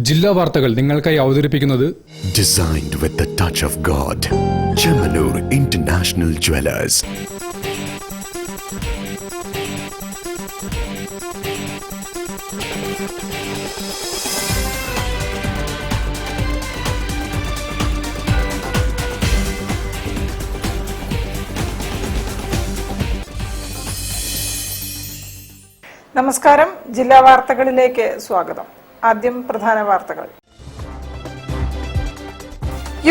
ജില്ലാ വാർത്തകൾ നിങ്ങൾക്കായി അവതരിപ്പിക്കുന്നത് Designed with the touch of God. Chemanur International Jewelers. നമസ്കാരം. ജില്ലാ വാർത്തകളിലേക്ക് സ്വാഗതം. ആദ്യം പ്രധാന വാർത്തകൾ.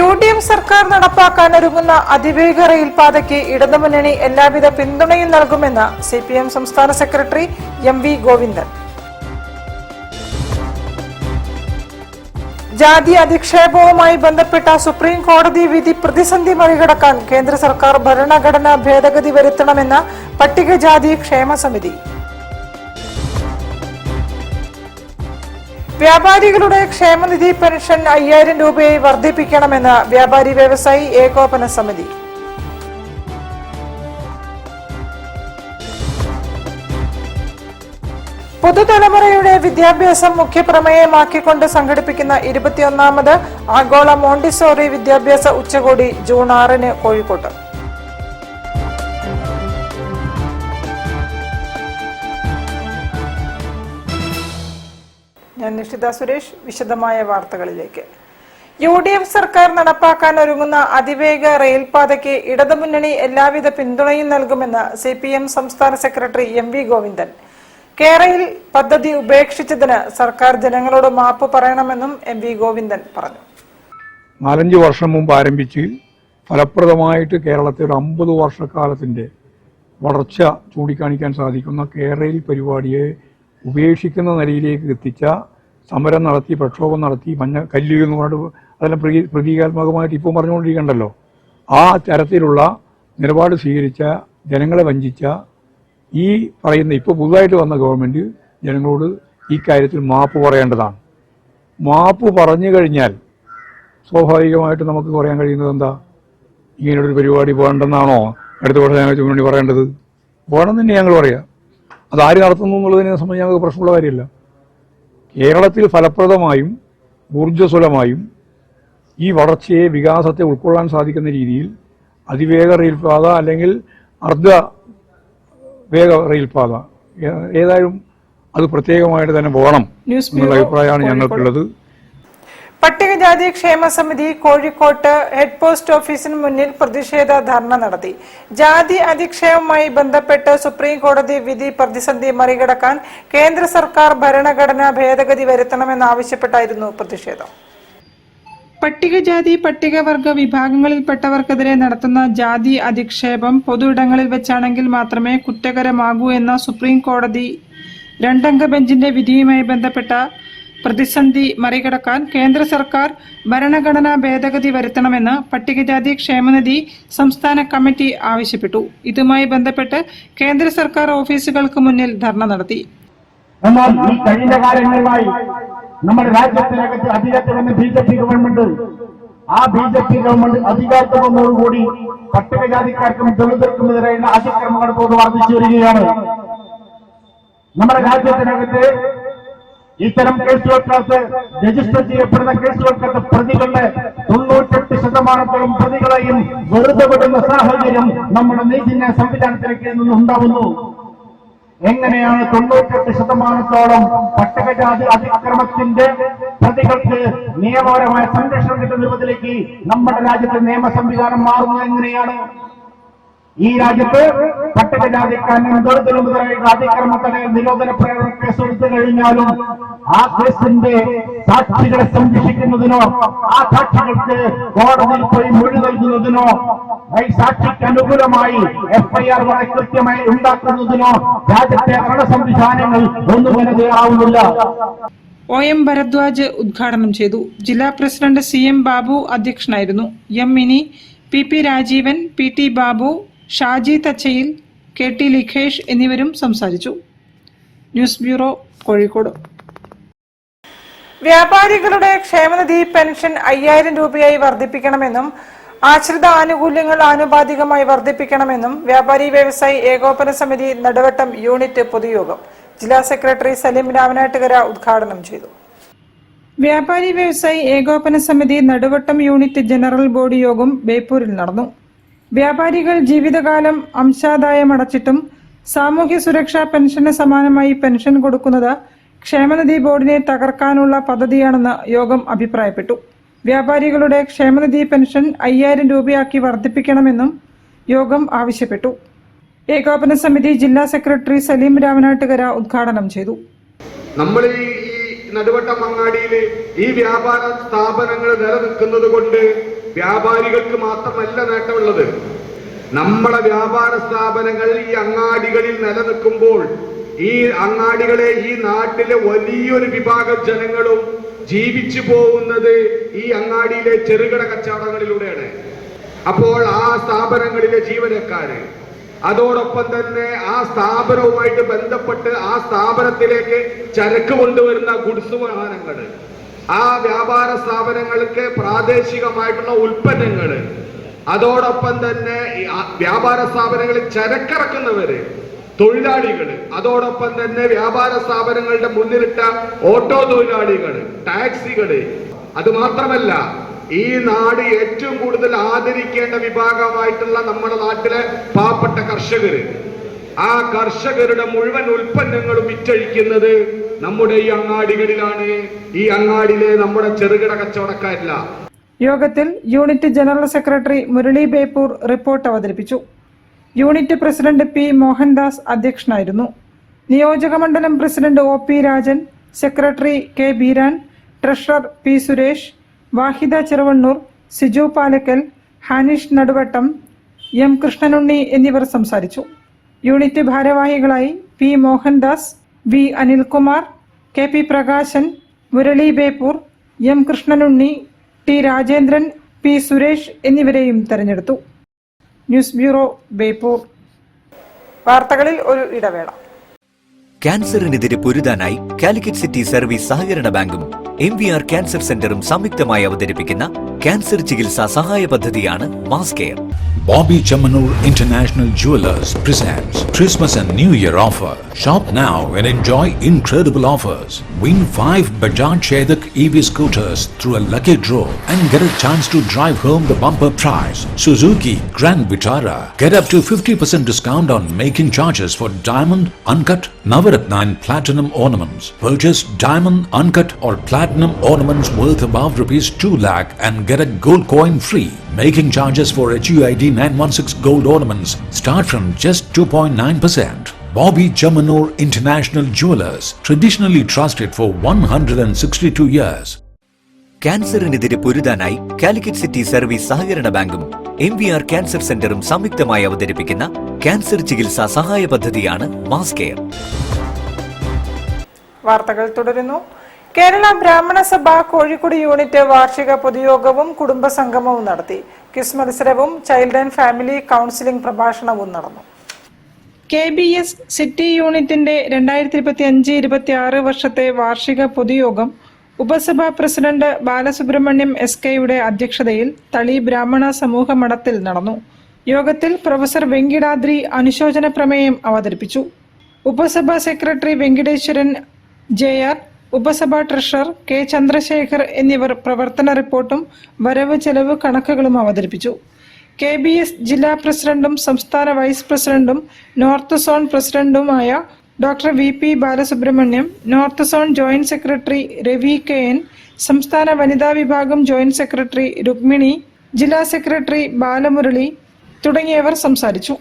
UDF സർക്കാർ നടപ്പാക്കാനൊരുങ്ങുന്ന അതിവേഗ റെയിൽപാതയ്ക്ക് ഇടതുമുന്നണി എല്ലാവിധ പിന്തുണയും നൽകുമെന്ന് CPM സംസ്ഥാന സെക്രട്ടറി MV ഗോവിന്ദൻ. ജാതി അധിക്ഷേപവുമായി ബന്ധപ്പെട്ട സുപ്രീം കോടതി വിധി പ്രതിസന്ധി മറികടക്കാൻ കേന്ദ്ര സർക്കാർ ഭരണഘടനാ ഭേദഗതി വരുത്തണമെന്ന് പട്ടികജാതി ക്ഷേമ സമിതി. വ്യാപാരികളുടെ ക്ഷേമനിധി പെൻഷൻ 5000 രൂപയായി വർദ്ധിപ്പിക്കണമെന്ന് വ്യാപാരി വ്യവസായി ഏകോപന സമിതി. പുതുതലമുറയുടെ വിദ്യാഭ്യാസം മുഖ്യപ്രമേയമാക്കിക്കൊണ്ട് സംഘടിപ്പിക്കുന്ന 21ാമത് ആഗോള മോണ്ടിസോറി വിദ്യാഭ്യാസ ഉച്ചകോടി ജൂൺ 6 കോഴിക്കോട്ട്. ഞാൻ നിഷിത സുരേഷ്. വിശദമായ വാർത്തകളിലേക്ക്. UDF സർക്കാർ നടപ്പാക്കാൻ ഒരുങ്ങുന്ന അതിവേഗ റെയിൽപാതയ്ക്ക് ഇടതുമുന്നണി എല്ലാവിധ പിന്തുണയും നൽകുമെന്ന് CPM സംസ്ഥാന സെക്രട്ടറി MV ഗോവിന്ദൻ. കേരയിൽ പദ്ധതി ഉപേക്ഷിച്ചതിന് സർക്കാർ ജനങ്ങളോട് മാപ്പ് പറയണമെന്നും MV ഗോവിന്ദൻ പറഞ്ഞു. 4-5 വർഷം മുമ്പ് ആരംഭിച്ച് ഫലപ്രദമായിട്ട് കേരളത്തിൽ 50 വർഷക്കാലത്തിന്റെ വളർച്ച ചൂണ്ടിക്കാണിക്കാൻ സാധിക്കുന്ന കേരയിൽ പരിപാടിയെ ഉപേക്ഷിക്കുന്ന നിലയിലേക്ക് എത്തിച്ച സമരം നടത്തി, പ്രക്ഷോഭം നടത്തി, കല്ല് എന്ന് പറഞ്ഞിട്ട് അതെല്ലാം പ്രതീകാത്മകമായിട്ട് ഇപ്പോൾ പറഞ്ഞുകൊണ്ടിരിക്കണ്ടല്ലോ. ആ തരത്തിലുള്ള നിലപാട് സ്വീകരിച്ച, ജനങ്ങളെ വഞ്ചിച്ച ഈ പറയുന്ന ഇപ്പോൾ പുതുതായിട്ട് വന്ന ഗവൺമെന്റ് ജനങ്ങളോട് ഈ കാര്യത്തിൽ മാപ്പ് പറയേണ്ടതാണ്. മാപ്പ് പറഞ്ഞു കഴിഞ്ഞാൽ സ്വാഭാവികമായിട്ട് നമുക്ക് പറയാൻ കഴിയുന്നത് എന്താ? ഇങ്ങനൊരു പരിപാടി വേണ്ടെന്നാണോ അടുത്ത വർഷം ഞങ്ങൾ ചുമണ്ടി പറയേണ്ടത്? വേണമെന്ന് തന്നെ ഞങ്ങൾ പറയാം. അതാര് നടത്തുന്നു എന്നുള്ളതിനെ സംബന്ധിച്ച് ഞങ്ങൾക്ക് പ്രശ്നമുള്ള കാര്യമില്ല. കേരളത്തിൽ ഫലപ്രദമായും ഊർജ്ജസ്വലമായും ഈ വളർച്ചയെ, വികാസത്തെ ഉൾക്കൊള്ളാൻ സാധിക്കുന്ന രീതിയിൽ അതിവേഗ റെയിൽപാത അല്ലെങ്കിൽ അർദ്ധ വേഗ റെയിൽപാത ഏതായാലും അത് പ്രത്യേകമായിട്ട് തന്നെ പോകണം എന്നുള്ള അഭിപ്രായമാണ് ഞങ്ങൾക്കുള്ളത്. പട്ടികജാതി ക്ഷേമ സമിതി കോഴിക്കോട്ട് ഹെഡ് പോസ്റ്റ് ഓഫീസിന് മുന്നിൽ പ്രതിഷേധ ധർണ നടത്തി. ജാതി അധിക്ഷേപവുമായി ബന്ധപ്പെട്ട് സുപ്രീം കോടതി വിധി പ്രതിസന്ധി മറികടക്കാൻ കേന്ദ്ര സർക്കാർ ഭരണഘടനാ ഭേദഗതി വരുത്തണമെന്നാവശ്യപ്പെട്ടായിരുന്നു പ്രതിഷേധം. പട്ടികജാതി പട്ടികവർഗ വിഭാഗങ്ങളിൽപ്പെട്ടവർക്കെതിരെ നടത്തുന്ന ജാതി അധിക്ഷേപം പൊതുയിടങ്ങളിൽ വെച്ചാണെങ്കിൽ മാത്രമേ കുറ്റകരമാകൂ എന്ന സുപ്രീം കോടതി 2-അംഗ ബെഞ്ചിന്റെ വിധിയുമായി ബന്ധപ്പെട്ട പ്രതിസന്ധി മറികടക്കാൻ കേന്ദ്ര സർക്കാർ ഭരണഘടനാ ഭേദഗതി വരുത്തണമെന്ന് പട്ടികജാതി ക്ഷേമനിധി സംസ്ഥാന കമ്മിറ്റി ആവശ്യപ്പെട്ടു. ഇതുമായി ബന്ധപ്പെട്ട് കേന്ദ്ര സർക്കാർ ഓഫീസുകൾക്ക് മുന്നിൽ ധർണ നടത്തി. എന്നാൽ ഈ കഴിഞ്ഞ കാലങ്ങളിലായി നമ്മുടെ രാജ്യത്തിനകത്ത് അധികാരത്തിൽ വന്ന BJP ഗവൺമെന്റ്, ആ BJP ഗവൺമെന്റ് അധികാരത്തിൽ വന്നതോടുകൂടി പട്ടികജാതിക്കാർക്കും ദളിതർക്കുമെതിരെയുള്ള അതിക്രമങ്ങൾ തോത് വർദ്ധിച്ചു വരികയാണ്. നമ്മുടെ രാജ്യത്തിനകത്ത് ഇത്തരം കേസുകൾക്കകത്ത് രജിസ്റ്റർ ചെയ്യപ്പെടുന്ന കേസുകൾക്കകത്ത് പ്രതികളുടെ 98% പ്രതികളെയും വെറുതെ വിടുന്ന സാഹചര്യം നമ്മുടെ നീതിന്യായ സംവിധാനത്തിലേക്ക് നിന്ന് ഉണ്ടാവുന്നു. എങ്ങനെയാണ് 98% പട്ടികജാതി അതിക്രമത്തിന്റെ പ്രതികൾക്ക് നിയമപരമായ സംരക്ഷണം കിട്ടുന്ന രൂപത്തിലേക്ക് നമ്മുടെ രാജ്യത്തെ നിയമ സംവിധാനം മാറുന്നത് എങ്ങനെയാണ്? ഈ രാജ്യത്ത് പട്ടികജാതിക്കാരനും ദളിതരുമെതിരായുള്ള അതിക്രമ തടയൽ നിരോധന പ്രേരണ കേസെടുത്തു കഴിഞ്ഞാലും ആ കേസിന്റെ സാക്ഷികളെ സംരക്ഷിക്കുന്നതിനോ, ആ സാക്ഷികൾക്ക് കോടതിയിൽ പോയി മൊഴി നൽകുന്നതിനോ, ഈ സാക്ഷിക്ക് അനുകൂലമായി FIR വളരെ കൃത്യമായി ഉണ്ടാക്കുന്നതിനോ രാജ്യത്തെ ഭരണ സംവിധാനങ്ങൾ ഒന്നും തന്നെ തയ്യാറാവുന്നില്ല. OM ഭരദ്വാജ് ഉദ്ഘാടനം ചെയ്തു. ജില്ലാ പ്രസിഡന്റ് CM ബാബു അധ്യക്ഷനായിരുന്നു. M Mini, PP Rajeevan, PT Babu, Shaji Thachayil, KT Likhesh എന്നിവരും സംസാരിച്ചു. News bureau, Kozhikode. വ്യാപാരികളുടെ ക്ഷേമനിധി പെൻഷൻ 5000 രൂപയായി വർദ്ധിപ്പിക്കണമെന്നും ആശ്രിത ആനുകൂല്യങ്ങൾ ആനുപാതികമായി വർദ്ധിപ്പിക്കണമെന്നും വ്യാപാരി വ്യവസായി ഏകോപന സമിതി നെടുവട്ടം യൂണിറ്റ് പൊതുയോഗം ജില്ലാ സെക്രട്ടറി സലീം രാമനാട്ടുകര ഉദ്ഘാടനം ചെയ്തു. വ്യാപാരി വ്യവസായി ഏകോപന സമിതി നടുവട്ടം യൂണിറ്റ് ജനറൽ ബോഡി യോഗം ബേപ്പൂരിൽ നടന്നു. വ്യാപാരികൾ ജീവിതകാലം അംശാദായം അടച്ചിട്ടും സാമൂഹ്യ സുരക്ഷാ പെൻഷന് സമാനമായി പെൻഷൻ കൊടുക്കുന്നത് ക്ഷേമനിധി ബോർഡിനെ തകർക്കാനുള്ള പദ്ധതിയാണെന്ന് യോഗം അഭിപ്രായപ്പെട്ടു. വ്യാപാരികളുടെ ക്ഷേമനിധി പെൻഷൻ 5000 രൂപയാക്കി വർദ്ധിപ്പിക്കണമെന്നും യോഗം ആവശ്യപ്പെട്ടു. ഏകോപന സമിതി ജില്ലാ സെക്രട്ടറി സലീം രാമനാട്ടുകര ഉദ്ഘാടനം ചെയ്തു. നമ്മൾ ഈ നടുവട്ടം അങ്ങാടിയിൽ ഈ വ്യാപാര സ്ഥാപനങ്ങൾ നിലനിൽക്കുന്നത് കൊണ്ട് വ്യാപാരികൾക്ക് മാത്രമല്ല നേട്ടമുള്ളത്. നമ്മളെ വ്യാപാര സ്ഥാപനങ്ങൾ ഈ അങ്ങാടികളിൽ നിലനിൽക്കുമ്പോൾ ഈ അങ്ങാടികളെ ഈ നാട്ടിലെ വലിയൊരു വിഭാഗം ജനങ്ങളും ജീവിച്ചു പോകുന്നത് ഈ അങ്ങാടിയിലെ ചെറുകിട കച്ചവടങ്ങളിലൂടെയാണ്. അപ്പോൾ ആ സ്ഥാപനങ്ങളിലെ ജീവനക്കാര്, അതോടൊപ്പം തന്നെ ആ സ്ഥാപനവുമായിട്ട് ബന്ധപ്പെട്ട് ആ സ്ഥാപനത്തിലേക്ക് ചരക്ക് കൊണ്ടുവരുന്ന ഗുഡ്സ് വാഹനങ്ങൾ, ആ വ്യാപാര സ്ഥാപനങ്ങൾക്ക് പ്രാദേശികമായിട്ടുള്ള ഉൽപ്പന്നങ്ങൾ, അതോടൊപ്പം തന്നെ വ്യാപാര സ്ഥാപനങ്ങളിൽ ചരക്കിറക്കുന്നവര്, തൊഴിലാളികൾ, അതോടൊപ്പം തന്നെ വ്യാപാര സ്ഥാപനങ്ങളുടെ മുന്നിലിട്ട ഓട്ടോ തൊഴിലാളികൾ, ടാക്സികള്, അത് മാത്രമല്ല ഈ നാട് ഏറ്റവും കൂടുതൽ ആദരിക്കേണ്ട വിഭാഗമായിട്ടുള്ള നമ്മുടെ നാട്ടിലെ പാവപ്പെട്ട കർഷകര്, ആ കർഷകരുടെ മുഴുവൻ ഉൽപ്പന്നങ്ങളും വിറ്റഴിക്കുന്നത് നമ്മുടെ ഈ അങ്ങാടികളിലാണ്. ഈ അങ്ങാടിയിലെ നമ്മുടെ ചെറുകിട കച്ചവടക്കാരില്ല. യോഗത്തിൽ unit general secretary Murali Beypore report അവതരിപ്പിച്ചു. യൂണിറ്റ് പ്രസിഡന്റ് പി മോഹൻദാസ് അധ്യക്ഷനായിരുന്നു. നിയോജക മണ്ഡലം president O P Rajan, secretary K Beeran, treasurer P Suresh, Vahida Cheruvannur, Siju Palakkal, Hanish Naduvattam, M Krishnanunni എന്നിവർ സംസാരിച്ചു. യൂണിറ്റ് ഭാരവാഹികളായി P Mohandas, V Anilkumar, K P Prakashan, Murali Beypore, M Krishnanunni, T Rajendran, P Suresh എന്നിവരെയും തെരഞ്ഞെടുത്തു. News bureau, Beypore. വാർത്തകളിൽ ഒരു ഇടവേള. ക്യാൻസറിനെതിരെ പൊരുതാനായി കാലിക്കറ്റ് സിറ്റി സർവീസ് സഹകരണ ബാങ്കും MVR ക്യാൻസർ സെന്ററും സംയുക്തമായി അവതരിപ്പിക്കുന്ന ക്യാൻസർ ചികിത്സാ സഹായ പദ്ധതിയാണ് mass care. Bobby Chamanur International Jewelers presents Christmas and New Year offer. Shop now and enjoy incredible offers. Win 5 Bajaj Chetak EV scooters through a lucky draw and get a chance to drive home the bumper prize. Suzuki Grand Vitara. Get up to 50% discount on making charges for diamond, uncut, Navaratna and platinum ornaments. Purchase diamond, uncut or platinum ornaments worth above rupees 2 lakh and get a gold coin free. Making charges for HUID 916 gold ornaments start from just 2.9%. Bobby Chamanur International Jewelers, traditionally trusted for 162 years. ക്യാൻസറിനെതിരെ പൊരുതാനായി Calicut city service സഹകരണ ബാങ്കും MVR cancer സെന്ററും സംയുക്തമായി അവതരിപ്പിക്കുന്ന cancer ചികിത്സാ സഹായ പദ്ധതിയാണ് മാസ് കെയർ. വാർത്തകൾ തുടരുന്നു. കേരള ബ്രാഹ്മണ സഭ കോഴിക്കോട് യൂണിറ്റ് വാർഷിക പൊതുയോഗവും കുടുംബസംഗമവും നടത്തി. ക്വിസ് മത്സരവും ചൈൽഡ് ആൻഡ് ഫാമിലി കൗൺസിലിംഗ് പ്രഭാഷണവും നടന്നു. KBS സിറ്റി യൂണിറ്റിന്റെ 2025-26 വർഷത്തെ വാർഷിക പൊതുയോഗം ഉപസഭാ പ്രസിഡന്റ് ബാലസുബ്രഹ്മണ്യം SK-യുടെ അധ്യക്ഷതയിൽ തളി ബ്രാഹ്മണ സമൂഹ മഠത്തിൽ നടന്നു. യോഗത്തിൽ പ്രൊഫസർ വെങ്കിടാദ്രി അനുശോചന പ്രമേയം അവതരിപ്പിച്ചു. ഉപസഭാ സെക്രട്ടറി വെങ്കിടേശ്വരൻ JR, ഉപസഭാ ട്രഷറർ K ചന്ദ്രശേഖർ എന്നിവർ പ്രവർത്തന റിപ്പോർട്ടും വരവ് ചെലവ് കണക്കുകളും അവതരിപ്പിച്ചു. KBS ജില്ലാ പ്രസിഡന്റും സംസ്ഥാന വൈസ് പ്രസിഡന്റും നോർത്ത് സോൺ പ്രസിഡന്റുമായ doctor VP Balasubramaniam, north zone joint secretary Ravi KN, സംസ്ഥാന വനിതാ വിഭാഗം ജോയിന്റ് സെക്രട്ടറി രുക്മിണി, ജില്ലാ സെക്രട്ടറി ബാലമുരളി തുടങ്ങിയവർ സംസാരിച്ചു.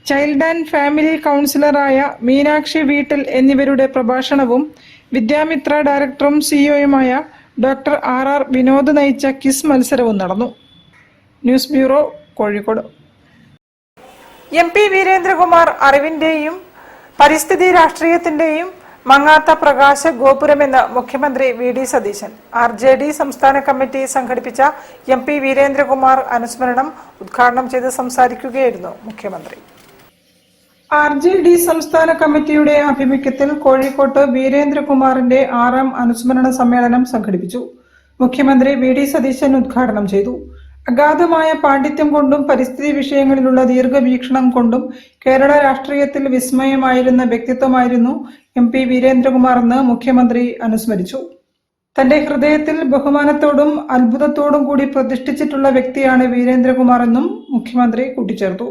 ചൈൽഡ് ആൻഡ് ഫാമിലി കൗൺസിലറായ മീനാക്ഷി വീട്ടിൽ എന്നിവരുടെ പ്രഭാഷണവും വിദ്യാമിത്ര ഡയറക്ടറും CEO-യുമായ ഡോക്ടർ RR വിനോദ് നയിച്ച ക്വിസ് മത്സരവും നടന്നു. News bureau, Kozhikode. MP Veerendrakumar അറിവിന്റെയും പരിസ്ഥിതി രാഷ്ട്രീയത്തിന്റെയും മങ്ങാത്ത പ്രകാശ ഗോപുരമെന്ന് മുഖ്യമന്ത്രി VD സതീശൻ. RJD സംസ്ഥാന കമ്മിറ്റി സംഘടിപ്പിച്ച MP വീരേന്ദ്രകുമാർ അനുസ്മരണം ഉദ്ഘാടനം ചെയ്ത് സംസാരിക്കുകയായിരുന്നു മുഖ്യമന്ത്രി. RJD സംസ്ഥാന കമ്മിറ്റിയുടെ ആഭിമുഖ്യത്തിൽ കോഴിക്കോട്ട് വീരേന്ദ്രകുമാറിന്റെ 6ാം അനുസ്മരണ സമ്മേളനം സംഘടിപ്പിച്ചു. മുഖ്യമന്ത്രി VD സതീശൻ ഉദ്ഘാടനം ചെയ്തു. അഗാധമായ പാണ്ഡിത്യം കൊണ്ടും പരിസ്ഥിതി വിഷയങ്ങളിലുള്ള ദീർഘവീക്ഷണം കൊണ്ടും കേരള രാഷ്ട്രീയത്തിൽ വിസ്മയമായിരുന്ന വ്യക്തിത്വമായിരുന്നു MP വീരേന്ദ്രകുമാർ എന്ന് മുഖ്യമന്ത്രി അനുസ്മരിച്ചു. തന്റെ ഹൃദയത്തിൽ ബഹുമാനത്തോടും അത്ഭുതത്തോടും കൂടി പ്രതിഷ്ഠിച്ചിട്ടുള്ള വ്യക്തിയാണ് വീരേന്ദ്രകുമാർ എന്നും മുഖ്യമന്ത്രി കൂട്ടിച്ചേർത്തു.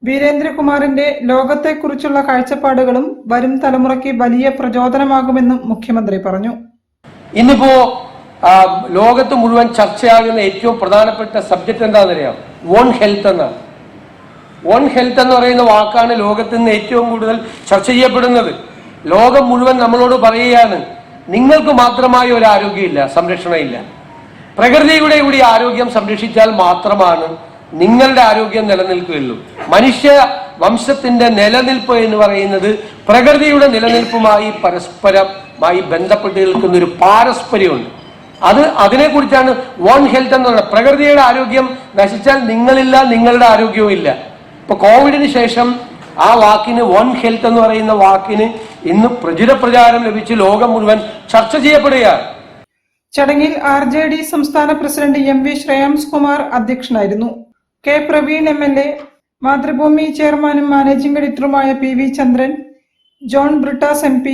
വീരേന്ദ്രകുമാറിന്റെ ലോകത്തെക്കുറിച്ചുള്ള കാഴ്ചപ്പാടുകളും വരും തലമുറയ്ക്ക് വലിയ പ്രചോദനമാകുമെന്നും മുഖ്യമന്ത്രി പറഞ്ഞു. ഇന്നിപ്പോ ലോകത്ത് മുഴുവൻ ചർച്ചയാകുന്ന ഏറ്റവും പ്രധാനപ്പെട്ട സബ്ജക്ട് എന്താണെന്നറിയാം? വൺ ഹെൽത്ത് എന്നാണ്. വൺ ഹെൽത്ത് എന്ന് പറയുന്ന വാക്കാണ് ലോകത്ത് നിന്ന് ഏറ്റവും കൂടുതൽ ചർച്ച ചെയ്യപ്പെടുന്നത്. ലോകം മുഴുവൻ നമ്മളോട് പറയുകയാണ്, നിങ്ങൾക്ക് മാത്രമായി ഒരു ആരോഗ്യമില്ല, സംരക്ഷണമില്ല. പ്രകൃതിയുടെ കൂടി ആരോഗ്യം സംരക്ഷിച്ചാൽ മാത്രമാണ് നിങ്ങളുടെ ആരോഗ്യം നിലനിൽക്കുകയുള്ളൂ. മനുഷ്യ വംശത്തിന്റെ നിലനിൽപ്പ് എന്ന് പറയുന്നത് പ്രകൃതിയുടെ നിലനിൽപ്പുമായി പരസ്പരമായി ബന്ധപ്പെട്ട് നിൽക്കുന്ന ഒരു പാരസ്പര്യമുണ്ട്. അതിനെക്കുറിച്ചാണ് വൺ ഹെൽത്ത് എന്ന് പറയുന്നത്. പ്രകൃതിയുടെ ആരോഗ്യം നശിച്ചാൽ നിങ്ങളില്ല, നിങ്ങളുടെ ആരോഗ്യവും ഇല്ല. ഇപ്പൊ കോവിഡിന് ശേഷം ആ വാക്കിന്, വൺ ഹെൽത്ത് എന്ന് പറയുന്ന വാക്കിന് ഇന്ന് പ്രചാരം ലഭിച്ച് ലോകം മുഴുവൻ ചർച്ച ചെയ്യപ്പെടുകയാണ്. ചടങ്ങിൽ RJD സംസ്ഥാന പ്രസിഡന്റ് MV ശ്രേയാംസ് കുമാർ അധ്യക്ഷനായിരുന്നു. K പ്രവീൺ MLA, മാതൃഭൂമി ചെയർമാനും മാനേജിംഗ് എഡിറ്ററുമായ PV Chandran, John Brittas MP,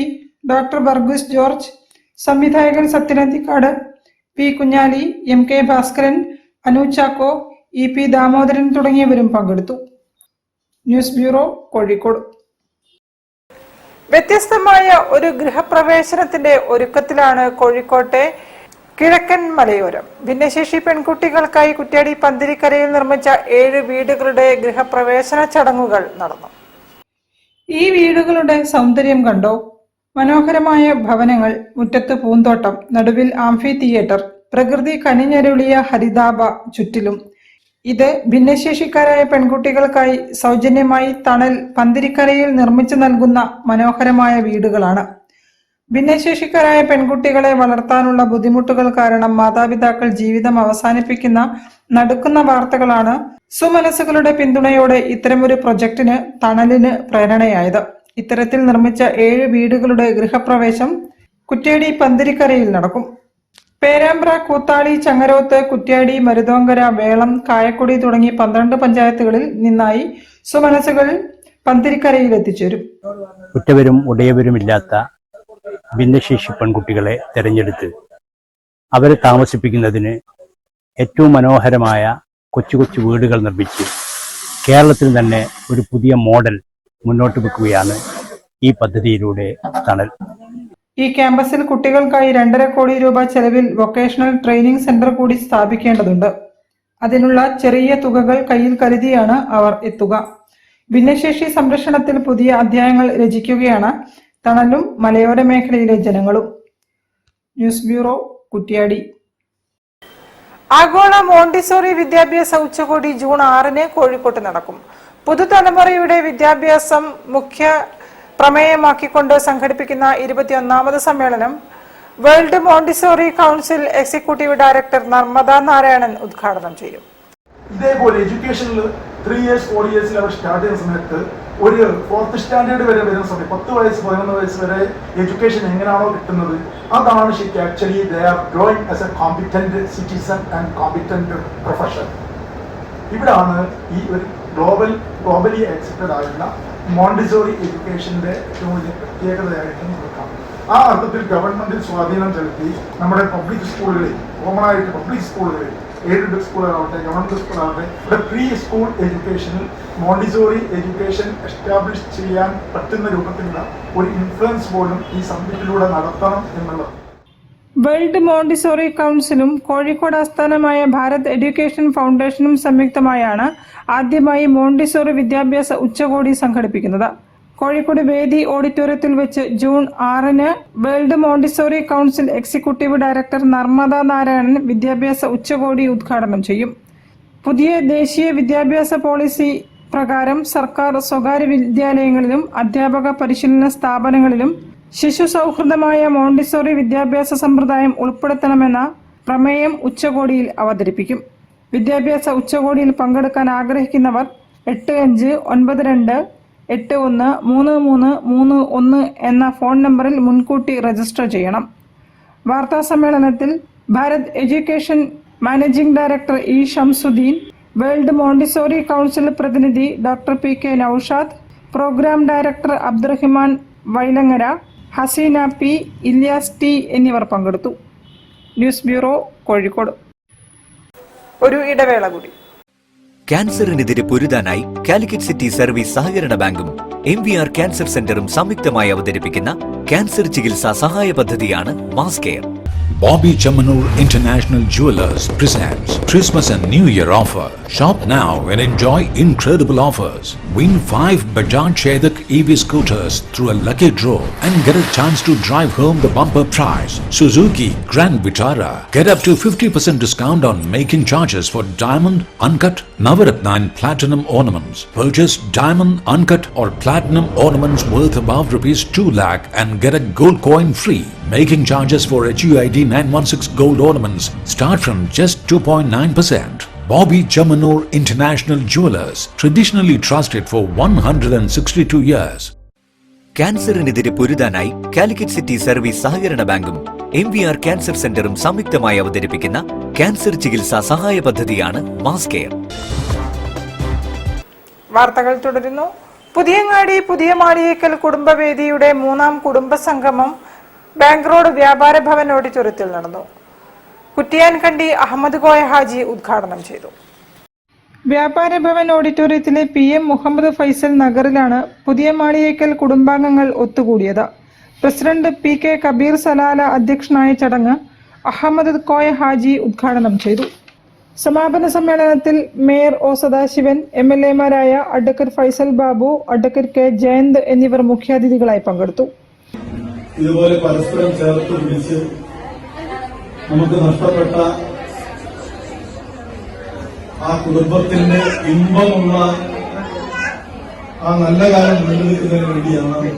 doctor Varghese George, സംവിധായകൻ Sathyanandikkad, P Kunjali, MK Bhaskaran, Anu Chacko, EP Damodaran തുടങ്ങിയവരും പങ്കെടുത്തു. News bureau, Kozhikode. വ്യത്യസ്തമായ ഒരു ഗൃഹപ്രവേശനത്തിന്റെ ഒരുക്കത്തിലാണ് കോഴിക്കോട്ടെ കിഴക്കൻ മലയോരം. ഭിന്നശേഷി പെൺകുട്ടികൾക്കായി കുറ്റ്യാടി പന്തിരിക്കരയിൽ നിർമ്മിച്ച 7 വീടുകളുടെ ഗൃഹപ്രവേശന ചടങ്ങുകൾ നടന്നു. ഈ വീടുകളുടെ സൗന്ദര്യം കണ്ടോ? മനോഹരമായ ഭവനങ്ങൾ, മുറ്റത്ത് പൂന്തോട്ടം, നടുവിൽ ആംഫി തിയേറ്റർ, പ്രകൃതി കനിഞ്ഞരുളിയ ഹരിതാഭ ചുറ്റിലും. ഇത് ഭിന്നശേഷിക്കാരായ പെൺകുട്ടികൾക്കായി സൗജന്യമായി തണൽ പന്തിരിക്കരയിൽ നിർമ്മിച്ചു നൽകുന്ന മനോഹരമായ വീടുകളാണ്. ഭിന്നശേഷിക്കാരായ പെൺകുട്ടികളെ വളർത്താനുള്ള ബുദ്ധിമുട്ടുകൾ കാരണം മാതാപിതാക്കൾ ജീവിതം അവസാനിപ്പിക്കുന്ന നടുക്കുന്ന വാർത്തകളാണ് സുമനസ്സുകളുടെ പിന്തുണയോടെ ഇത്തരമൊരു പ്രൊജക്ടിന് തണലിന് പ്രേരണയായത്. ഇത്തരത്തിൽ നിർമ്മിച്ച 7 വീടുകളുടെ ഗൃഹപ്രവേശം കുറ്റ്യാടി പന്തിരിക്കരയിൽ നടക്കും. പേരാമ്പ്ര, കൂത്താളി, ചങ്ങരോത്ത്, കുറ്റ്യാടി, മരുതോങ്കര, വേളം, കായക്കൊടി തുടങ്ങി 12 പഞ്ചായത്തുകളിൽ നിന്നായി സുമനസ്സുകൾ പന്തിരിക്കരയിൽ എത്തിച്ചേരും. കുറ്റവരും ഉടയവരുമില്ലാത്ത ഭിന്നശേഷി പെൺകുട്ടികളെ തെരഞ്ഞെടുത്ത് അവരെ താമസിപ്പിക്കുന്നതിന് ഏറ്റവും മനോഹരമായ കൊച്ചു കൊച്ചു വീടുകൾ നിർമ്മിച്ച് കേരളത്തിൽ തന്നെ ഒരു പുതിയ മോഡൽ മുന്നോട്ട് വെക്കുകയാണ് ഈ പദ്ധതിയിലൂടെ തണൽ. ഈ ക്യാമ്പസിൽ കുട്ടികൾക്കായി 2.5 കോടി രൂപ ചെലവിൽ വൊക്കേഷണൽ ട്രെയിനിങ് സെന്റർ കൂടി സ്ഥാപിക്കേണ്ടതുണ്ട്. അതിനുള്ള ചെറിയ തുകകൾ കയ്യിൽ കരുതിയാണ് അവർ എത്തുക. ഭിന്നശേഷി സംരക്ഷണത്തിൽ പുതിയ അധ്യായങ്ങൾ രചിക്കുകയാണ് തണലും മലയോര മേഖലയിലെ ജനങ്ങളും. News bureau, Kuttiady. ആഗോള മോണ്ടിസോറി വിദ്യാഭ്യാസ ഉച്ചകോടി ജൂൺ 6 കോഴിക്കോട്ട് നടക്കും. പുതുതലമുറയുടെ വിദ്യാഭ്യാസം മുഖ്യ പ്രമേയമാക്കിക്കൊണ്ട് സംഘടിപ്പിക്കുന്ന 21ാമത് സമ്മേളനം world Montessori council executive director Narmada Narayanan ഉദ്ഘാടനം ചെയ്യും. ഇതേപോലെ എഡ്യൂക്കേഷനിൽ 3 years 4 years അവർ സ്റ്റാർട്ട് ചെയ്യുന്ന സമയത്ത് ഒരു 4th സ്റ്റാൻഡേർഡ് വരെ വരുന്ന സമയത്ത് 10 വയസ്സ് 11 വയസ്സ് വരെ എഡ്യൂക്കേഷൻ എങ്ങനെയാണോ കിട്ടുന്നത്, അതാണ് ശരിക്കും actually they are growing as A competent citizen and competent profession. ഇവിടാണ് ഈ ഒരു ഗ്ലോബലി ആക്സെപ്റ്റഡ് ആയിട്ടുള്ള മോണ്ടിസോറി എഡ്യൂക്കേഷന്റെ ഏറ്റവും വലിയ പ്രത്യേകതയായിട്ട് നോക്കാം. ആ അർത്ഥത്തിൽ ഗവൺമെന്റിൽ സ്വാധീനം ചെലുത്തി നമ്മുടെ പബ്ലിക് സ്കൂളുകളിൽ, കോമൺ ആയിട്ട് പബ്ലിക് സ്കൂളുകളിൽ, എയ്ഡഡ് സ്കൂളുകളാവട്ടെ ഗവൺമെന്റ് സ്കൂളാവട്ടെ, ഇവിടെ പ്രീ സ്കൂൾ എഡ്യൂക്കേഷനിൽ മോണ്ടിസോറി എഡ്യൂക്കേഷൻ എസ്റ്റാബ്ലിഷ് ചെയ്യാൻ പറ്റുന്ന രൂപത്തിലുള്ള ഒരു ഇൻഫ്ലുവൻസ് പോലും ഈ സബ്ജക്റ്റിലൂടെ നടത്തണം എന്നുള്ളത്. വേൾഡ് മോണ്ടിസോറി കൗൺസിലും കോഴിക്കോട് ആസ്ഥാനമായ ഭാരത് എഡ്യൂക്കേഷൻ ഫൗണ്ടേഷനും സംയുക്തമായാണ് ആദ്യമായി മോണ്ടിസോറി വിദ്യാഭ്യാസ ഉച്ചകോടി സംഘടിപ്പിക്കുന്നത്. കോഴിക്കോട് വേദി ഓഡിറ്റോറിയത്തിൽ വെച്ച് June 6 world Montessori council executive director Narmada Narayanan വിദ്യാഭ്യാസ ഉച്ചകോടി ഉദ്ഘാടനം ചെയ്യും. പുതിയ ദേശീയ വിദ്യാഭ്യാസ പോളിസി പ്രകാരം സർക്കാർ സ്വകാര്യ വിദ്യാലയങ്ങളിലും അധ്യാപക പരിശീലന സ്ഥാപനങ്ങളിലും ശിശു സൗഹൃദമായ മോണ്ടിസോറി വിദ്യാഭ്യാസ സമ്പ്രദായം ഉൾപ്പെടുത്തണമെന്ന പ്രമേയം ഉച്ചകോടിയിൽ അവതരിപ്പിക്കും. വിദ്യാഭ്യാസ ഉച്ചകോടിയിൽ പങ്കെടുക്കാൻ ആഗ്രഹിക്കുന്നവർ 8592813331 എന്ന ഫോൺ നമ്പറിൽ മുൻകൂട്ടി രജിസ്റ്റർ ചെയ്യണം. വാർത്താ സമ്മേളനത്തിൽ Bharat education managing director E Shamsuddin, world Montessori council പ്രതിനിധി doctor PK Naushad, programme director Abdurahiman Vailankara, Haseena P, Ilyas T എന്നിവർ പങ്കെടുത്തു. News bureau, Kozhikode. ഒരു ഇടവേള കൂടി. ക്യാൻസറിനെതിരെ പൊരുതാനായി കാലിക്കറ്റ് സിറ്റി സർവീസ് സഹകരണ ബാങ്കും MVR ക്യാൻസർ സെന്ററും സംയുക്തമായി അവതരിപ്പിക്കുന്ന ക്യാൻസർ ചികിത്സാ സഹായ പദ്ധതിയാണ് mass care. Bobby Chamanur International Jewelers presents Christmas and New Year offer. Shop now and enjoy incredible offers. Win 5 Bajaj Chetak EV scooters through a lucky draw and get a chance to drive home the bumper prize. Suzuki Grand Vitara. Get up to 50% discount on making charges for diamond, uncut, Navaratna and platinum ornaments. Purchase diamond, uncut or platinum ornaments worth above rupees 2 lakh and get a gold coin free. Making charges for HUID 916 gold ornaments start from just 2.9%. Bobby Chamanur International Jewelers, traditionally trusted for 162 years. ക്യാൻസറിനെതിരെ പൊരുതാനായി Calicut city service സഹകരണ ബാങ്കും MVR cancer സെന്ററും സംയുക്തമായി അവതരിപ്പിക്കുന്ന cancer ചികിത്സാ സഹായ പദ്ധതിയാണ് മാസ് കെയർ. വാർത്തകൾ തുടരുന്നു. പുതിയങ്ങാടി പുതിയ മാളിയേക്കൽ കുടുംബവേദിയുടെ 3ാം കുടുംബ സംഗമം ബാങ്ക് റോഡ് വ്യാപാര ഭവൻ ഓഡിറ്റോറിയത്തിൽ നടന്നു. കുറ്റിയാൻകണ്ടി അഹമ്മദ് കോയ ഹാജി ഉദ്ഘാടനം ചെയ്തു. വ്യാപാര ഭവൻ ഓഡിറ്റോറിയത്തിലെ PM മുഹമ്മദ് ഫൈസൽ നഗറിലാണ് പുതിയ മാളിയേക്കൽ കുടുംബാംഗങ്ങൾ ഒത്തുകൂടിയത്. പ്രസിഡന്റ് PK കബീർ സലാല അധ്യക്ഷനായ ചടങ്ങ് അഹമ്മദ് കോയ ഹാജി ഉദ്ഘാടനം ചെയ്തു. സമാപന സമ്മേളനത്തിൽ മേയർ O സദാശിവൻ, MLA-മാരായ advocate Faisal Babu, advocate K Jayanth എന്നിവർ മുഖ്യാതിഥികളായി പങ്കെടുത്തു. ഇതുപോലെ പരസ്പരം ചേർത്ത് പിടിച്ച് നമുക്ക് നഷ്ടപ്പെട്ട ആ കുടുംബത്തിന്റെ ഇമ്പമുള്ള ആ നല്ല കാലം നിലനിൽക്കുന്നതിന് വേണ്ടിയാണ്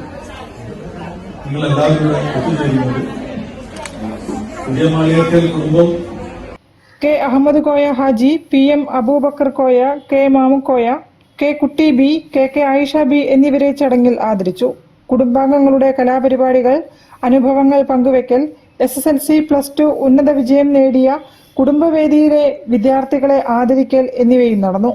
നിങ്ങളെല്ലാവരും കൂടെ ഒത്തുചേരുന്നത്. പുതിയ മാളിയേക്കൽ കുടുംബം K Ahammad Koya Haji, PM Abubakar Koya, K Mamukkoya, K Kutty Bi, KK Ayisha Bi എന്നിവരെ ചടങ്ങിൽ ആദരിച്ചു. കുടുംബാംഗങ്ങളുടെ കലാപരിപാടികൾ, അനുഭവങ്ങൾ പങ്കുവയ്ക്കൽ, SSLC+2 ഉന്നത വിജയം നേടിയ കുടുംബവേദിയിലെ വിദ്യാർത്ഥികളെ ആദരിക്കൽ എന്നിവയും നടന്നു.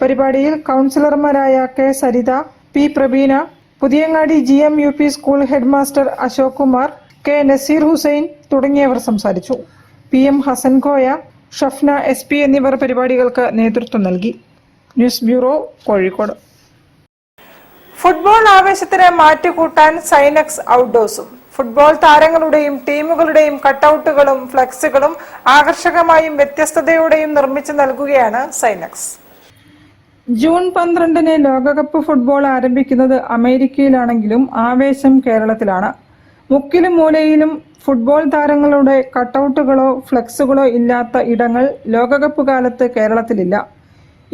പരിപാടിയിൽ കൗൺസിലർമാരായ K Saritha, P Prabeena, Puthiyangadi GM UP school headmaster Ashok Kumar, K Naseer Hussain തുടങ്ങിയവർ സംസാരിച്ചു. PM ഹസൻ കോയ, ഷഫ്ന SP എന്നിവർ പരിപാടികൾക്ക് നേതൃത്വം നൽകി. News bureau, Kozhikode. ഫുട്ബോൾ ആവേശത്തിന് മാറ്റുകൂട്ടാൻ സൈനക്സ് ഔട്ട്ഡോഴ്സും. ഫുട്ബോൾ താരങ്ങളുടെയും ടീമുകളുടെയും കട്ടൌട്ടുകളും ഫ്ലെക്സുകളും ആകർഷകമായും വ്യത്യസ്തതയോടെയും നിർമ്മിച്ചു നൽകുകയാണ് സൈനക്സ്. ജൂൺ 12-ന് ലോകകപ്പ് ഫുട്ബോൾ ആരംഭിക്കുന്നത് അമേരിക്കയിലാണെങ്കിലും ആവേശം കേരളത്തിലാണ്. മുക്കിലും മൂലയിലും ഫുട്ബോൾ താരങ്ങളുടെ കട്ടൌട്ടുകളോ ഫ്ലെക്സുകളോ ഇല്ലാത്ത ഇടങ്ങൾ ലോകകപ്പ് കാലത്ത് കേരളത്തിലില്ല.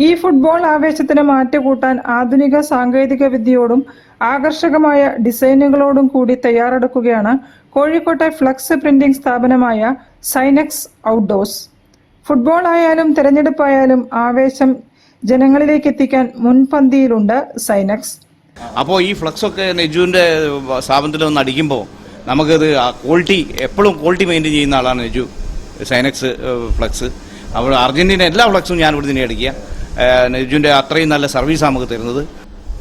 ഈ ഫുട്ബോൾ ആവേശത്തിന് മാറ്റുകൂട്ടാൻ ആധുനിക സാങ്കേതിക വിദ്യയോടും ആകർഷകമായ ഡിസൈനുകളോടും കൂടി തയ്യാറെടുക്കുകയാണ് കോഴിക്കോട്ടെ ഫ്ലക്സ് പ്രിന്റിംഗ് സ്ഥാപനമായ സൈനക്സ് ഔട്ട്ഡോഴ്സ്. ഫുട്ബോൾ ആയാലും തെരഞ്ഞെടുപ്പായാലും ആവേശം ജനങ്ങളിലേക്ക് എത്തിക്കാൻ മുൻപന്തിയിലുണ്ട് സൈനക്സ്. അപ്പോൾ ഈ ഫ്ലക്സൊക്കെ നെജുവിൻ്റെ സ്ഥാപനത്തിൽ ഒന്ന് അടിക്കുമ്പോൾ നമുക്കത് ക്വാളിറ്റി എപ്പോഴും ക്വാളിറ്റി മെയിൻറ്റെയിൻ ചെയ്യുന്ന ആളാണ് നെജു. സൈനക്സ് ഫ്ലക്സ് അപ്പോൾ അർജന്റീന എല്ലാ ഫ്ലക്സും ഞാൻ ഇവിടെ തന്നെ അടിക്കുക. നെജുവിൻ്റെ അത്രയും നല്ല സർവീസാണ് നമുക്ക് തരുന്നത്.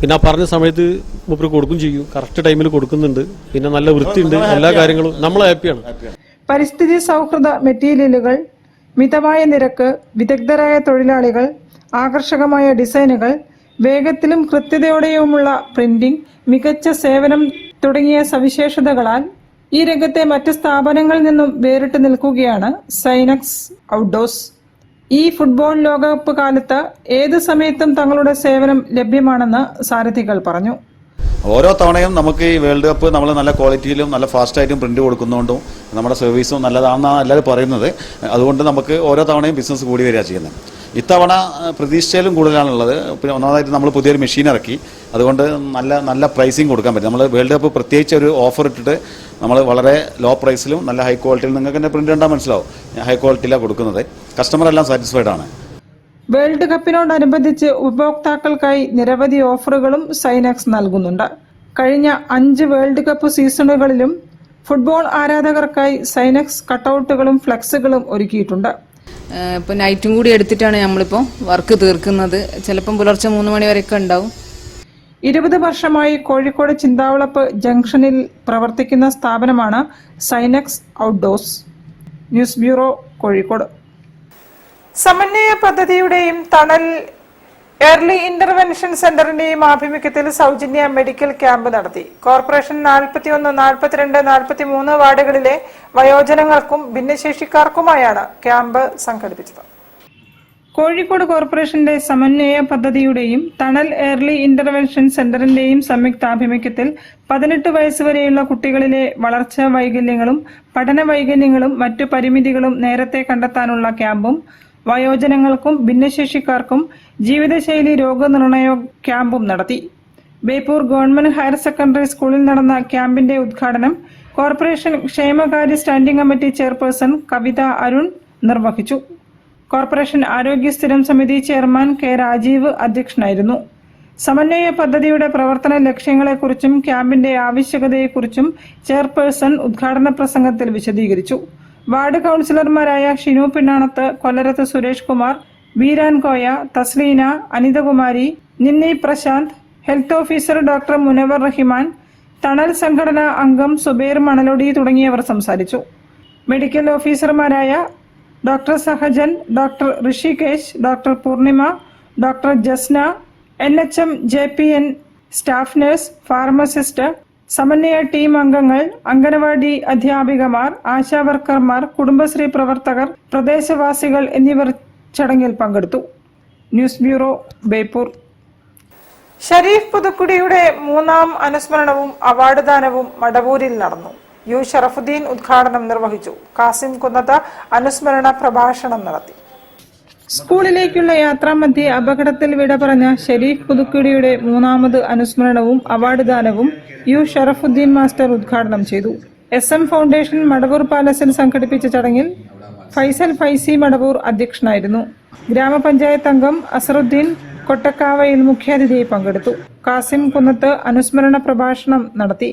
പിന്നെ ആ പറഞ്ഞ സമയത്ത് മൂപ്പര് കൊടുക്കും ചെയ്യും, കറക്റ്റ് ടൈമിൽ കൊടുക്കുന്നുണ്ട്. പിന്നെ നല്ല വൃത്തിയുണ്ട്, എല്ലാ കാര്യങ്ങളും നമ്മൾ ഹാപ്പിയാണ്. പരിസ്ഥിതി സൗഹൃദ മെറ്റീരിയലുകൾ, മിതമായ നിരക്ക്, വിദഗ്ധരായ തൊഴിലാളികൾ, ആകർഷകമായ ഡിസൈനുകൾ, വേഗത്തിലും കൃത്യതയോടെയുമുള്ള പ്രിന്റിംഗ്, മികച്ച സേവനം തുടങ്ങിയ സവിശേഷതകളാൽ ഈ രംഗത്തെ മറ്റ് സ്ഥാപനങ്ങളിൽ നിന്നും വേറിട്ട് നിൽക്കുകയാണ് സൈനക്സ് ഔട്ട്ഡോഴ്സ്. ഈ ഫുട്ബോൾ ലോകകപ്പ് കാലത്ത് ഏത് സമയത്തും തങ്ങളുടെ സേവനം ലഭ്യമാണെന്ന് സാരഥികൾ പറഞ്ഞു. ഓരോ തവണയും നമുക്ക് ഈ വേൾഡ് കപ്പ് നമ്മൾ നല്ല ക്വാളിറ്റിയിലും നല്ല ഫാസ്റ്റായിട്ടും പ്രിന്റ് കൊടുക്കുന്നതുകൊണ്ടും നമ്മുടെ സർവീസും നല്ലതാണെന്നാണ് എല്ലാവരും പറയുന്നത്. അതുകൊണ്ട് നമുക്ക് ഓരോ തവണയും ബിസിനസ് കൂടി വരിക ചെയ്യുന്നത്. ഇത്തവണ പ്രതീക്ഷിച്ചാലും കൂടുതലാണുള്ളത്. പിന്നെ ഒന്നാമതായിട്ട് നമ്മൾ പുതിയൊരു മെഷീൻ ഇറക്കി, അതുകൊണ്ട് നല്ല പ്രൈസിങ് കൊടുക്കാൻ പറ്റും. നമ്മൾ വേൾഡ് കപ്പ് പ്രത്യേകിച്ച് ഒരു ഓഫർ ഇട്ടിട്ട് നമ്മൾ വളരെ ലോ പ്രൈസിലും നല്ല ഹൈ ക്വാളിറ്റിയിലും നിങ്ങൾക്ക് തന്നെ പ്രിന്റ് കണ്ടാൽ മനസ്സിലാവും, ഹൈ ക്വാളിറ്റിയിലാണ് കൊടുക്കുന്നത്. കസ്റ്റമർ എല്ലാം സാറ്റിസ്ഫൈഡ് ആണ്. വേൾഡ് കപ്പിനോടനുബന്ധിച്ച് ഉപഭോക്താക്കൾക്കായി നിരവധി ഓഫറുകളും സൈനക്സ് നൽകുന്നുണ്ട്. കഴിഞ്ഞ 5 വേൾഡ് കപ്പ് സീസണുകളിലും ഫുട്ബോൾ ആരാധകർക്കായി സൈനക്സ് കട്ടൗട്ടുകളും ഫ്ലെക്സുകളും ഒരുക്കിയിട്ടുണ്ട്. ഇപ്പോൾ നൈറ്റും കൂടി എടുത്തിട്ടാണ് നമ്മളിപ്പോൾ വർക്ക് തീർക്കുന്നത്. ചിലപ്പം പുലർച്ചെ 3 മണി വരെയൊക്കെ ഉണ്ടാവും. 20 വർഷമായി കോഴിക്കോട് ചിന്താവളപ്പ് ജംഗ്ഷനിൽ പ്രവർത്തിക്കുന്ന സ്ഥാപനമാണ് sine x outdoors. News bureau, Kozhikode. സമന്വയ പദ്ധതിയുടെയും തണൽ ഏർലി ഇന്റർവെൻഷൻ സെന്ററിന്റെയും ആഭിമുഖ്യത്തിൽ സൗജന്യ മെഡിക്കൽ ക്യാമ്പ് നടത്തി. കോർപ്പറേഷൻ 41, 42, 43 വാർഡുകളിലെ വയോജനങ്ങൾക്കും ഭിന്നശേഷിക്കാർക്കുമായാണ് ക്യാമ്പ് സംഘടിപ്പിച്ചത്. കോഴിക്കോട് കോർപ്പറേഷന്റെ സമന്വയ പദ്ധതിയുടെയും തണൽ ഏർലി ഇന്റർവെൻഷൻ സെന്ററിന്റെയും സംയുക്താഭിമുഖ്യത്തിൽ 18 വയസ്സുവരെയുള്ള കുട്ടികളിലെ വളർച്ചാ വൈകല്യങ്ങളും പഠന വൈകല്യങ്ങളും മറ്റു പരിമിതികളും നേരത്തെ കണ്ടെത്താനുള്ള ക്യാമ്പും വയോജനങ്ങൾക്കും ഭിന്നശേഷിക്കാർക്കും ജീവിതശൈലി രോഗനിർണയ ക്യാമ്പും നടത്തി. ബേപ്പൂർ ഗവൺമെന്റ് ഹയർ സെക്കൻഡറി സ്കൂളിൽ നടന്ന ക്യാമ്പിന്റെ ഉദ്ഘാടനം കോർപ്പറേഷൻ ക്ഷേമകാര്യ സ്റ്റാൻഡിംഗ് കമ്മിറ്റി ചെയർപേഴ്സൺ കവിത അരുൺ നിർവഹിച്ചു. കോർപ്പറേഷൻ ആരോഗ്യ സ്ഥിരം സമിതി ചെയർമാൻ കെ രാജീവ് അധ്യക്ഷനായിരുന്നു. സമന്വയ പദ്ധതിയുടെ പ്രവർത്തന ലക്ഷ്യങ്ങളെക്കുറിച്ചും ക്യാമ്പിന്റെ ആവശ്യകതയെക്കുറിച്ചും ചെയർപേഴ്സൺ ഉദ്ഘാടന പ്രസംഗത്തിൽ വിശദീകരിച്ചു. വാർഡ് കൗൺസിലർമാരായ Shinu Pinnanath, Kollarath Suresh Kumar, Veeran Koya, Thasleena, Anithakumari, Ninni Prashanth, health officer doctor Munavar Rahiman, Thanal സംഘടനാ അംഗം സുബൈർ മണലൊടി തുടങ്ങിയവർ സംസാരിച്ചു. മെഡിക്കൽ ഓഫീസർമാരായ doctor Sahajan, doctor Rishikesh, doctor Poornima, doctor Jasna, NHM JPN staff nurse, pharmacist, Samanwaya team അംഗങ്ങൾ, അംഗനവാടി അധ്യാപികമാർ, ആശാവർക്കർമാർ, കുടുംബശ്രീ പ്രവർത്തകർ, പ്രദേശവാസികൾ എന്നിവർ ചടങ്ങിൽ പങ്കെടുത്തു. News bureau, Beypore. ഷരീഫ് പുതുക്കുടിയുടെ 3ാം അനുസ്മരണവും അവാർഡ് ദാനവും മടവൂരിൽ നടന്നു. U ഷറഫുദ്ദീൻ ഉദ്ഘാടനം നിർവഹിച്ചു. കാസിം കുന്നത്ത് അനുസ്മരണ പ്രഭാഷണം നടത്തി. സ്കൂളിലേക്കുള്ള യാത്രാമധ്യേ അപകടത്തിൽ വിട പറഞ്ഞ ഷരീഫ് പുതുക്കുടിയുടെ 3ാമത് അനുസ്മരണവും അവാർഡ് ദാനവും U ഷറഫുദ്ദീൻ മാസ്റ്റർ ഉദ്ഘാടനം ചെയ്തു. SM ഫൗണ്ടേഷൻ മടവൂർ പാലസിൽ സംഘടിപ്പിച്ച ചടങ്ങിൽ ഫൈസൽ ഫൈസി മടവൂർ അധ്യക്ഷനായിരുന്നു. ഗ്രാമപഞ്ചായത്ത് അംഗം അസറുദ്ദീൻ കൊട്ടക്കാവയിൽ മുഖ്യാതിഥിയായി പങ്കെടുത്തു. കാസിം കുന്നത്ത് അനുസ്മരണ പ്രഭാഷണം നടത്തി.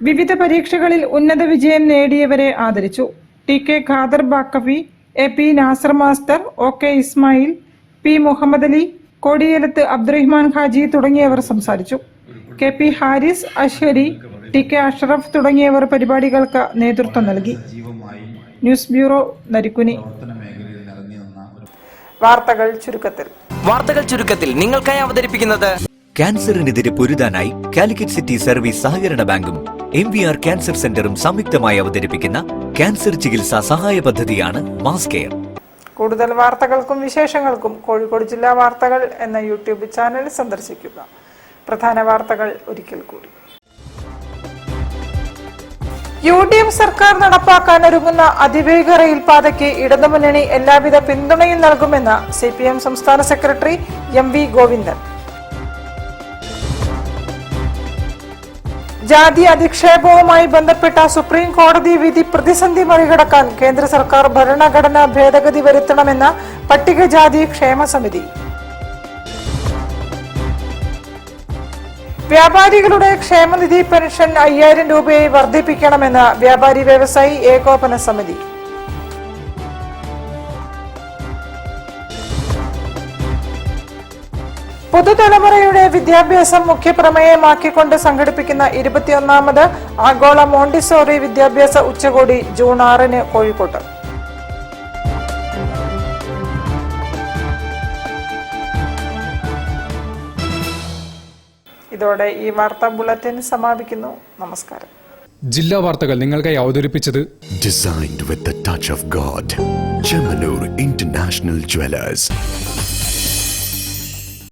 വിവിധ പരീക്ഷകളിൽ ഉന്നത വിജയം നേടിയവരെ ആദരിച്ചു. TK Khader Baqavi, AP Nasser master, OK Ismail, P Muhammad Ali, Kodiyelath Abdurahman Haji തുടങ്ങിയവർ സംസാരിച്ചു. KP ഹാരിസ്, അശ്വരി, TK അഷ്റഫ് തുടങ്ങിയവർ പരിപാടികൾക്ക് നേതൃത്വം നൽകി. News bureau, Narikkuni. വാർത്തകൾ ചുരുക്കത്തിൽ നിങ്ങൾക്കായി അവതരിപ്പിക്കുന്നത് ക്യാൻസറിനെതിരെ പൊരുതാനായി കാലിക്കറ്റ് സിറ്റി സർവീസ് സഹകരണ ബാങ്കും MVR ക്യാൻസർ സെന്ററും സംയുക്തമായി അവതരിപ്പിക്കുന്ന ക്യാൻസർ ചികിത്സാ സഹായ പദ്ധതിയാണ് മാസ് കെയർ. കൂടുതൽ വാർത്തകൾക്കും വിശേഷങ്ങൾക്കും കോഴിക്കോട് ജില്ലാ വാർത്തകൾ എന്ന യൂട്യൂബ് ചാനൽ സന്ദർശിക്കുക. പ്രധാന വാർത്തകൾ ഒരിക്കൽ കൂടി. UDF സർക്കാർ നടപ്പാക്കാൻ ഒരുങ്ങുന്ന അതിവേഗ റെയിൽപാതയ്ക്ക് ഇടതുമുന്നണി എല്ലാവിധ പിന്തുണയും നൽകുമെന്ന് CPM സംസ്ഥാന സെക്രട്ടറി MV ഗോവിന്ദൻ. ജാതി അധിക്ഷേപവുമായി ബന്ധപ്പെട്ട സുപ്രീം കോടതി വിധി പ്രതിസന്ധി മറികടക്കാൻ കേന്ദ്ര സർക്കാർ ഭരണഘടനാ ഭേദഗതി വരുത്തണമെന്ന പട്ടികജാതി ക്ഷേമ സമിതി. വ്യാപാരികളുടെ ക്ഷേമനിധി പെൻഷൻ 5000 രൂപയായി വർദ്ധിപ്പിക്കണമെന്ന് വ്യാപാരി വ്യവസായി ഏകോപന സമിതി. പുതുതലമുറയുടെ വിദ്യാഭ്യാസം മുഖ്യപ്രമേയമാക്കിക്കൊണ്ട് സംഘടിപ്പിക്കുന്ന 21ാമത് ആഗോള മോണ്ടിസോറി വിദ്യാഭ്യാസ ഉച്ചകോടി ജൂൺ 6 കോഴിക്കോട്ട്. ഇതോടെ ഈ വാർത്താ ബുള്ളറ്റിൻ സമാപിക്കുന്നു. നമസ്കാരം. ജില്ലാ വാർത്തകൾ നിങ്ങൾക്കായി അവതരിപ്പിച്ചത് Designed with the touch of God. Chemanur International Jewelers.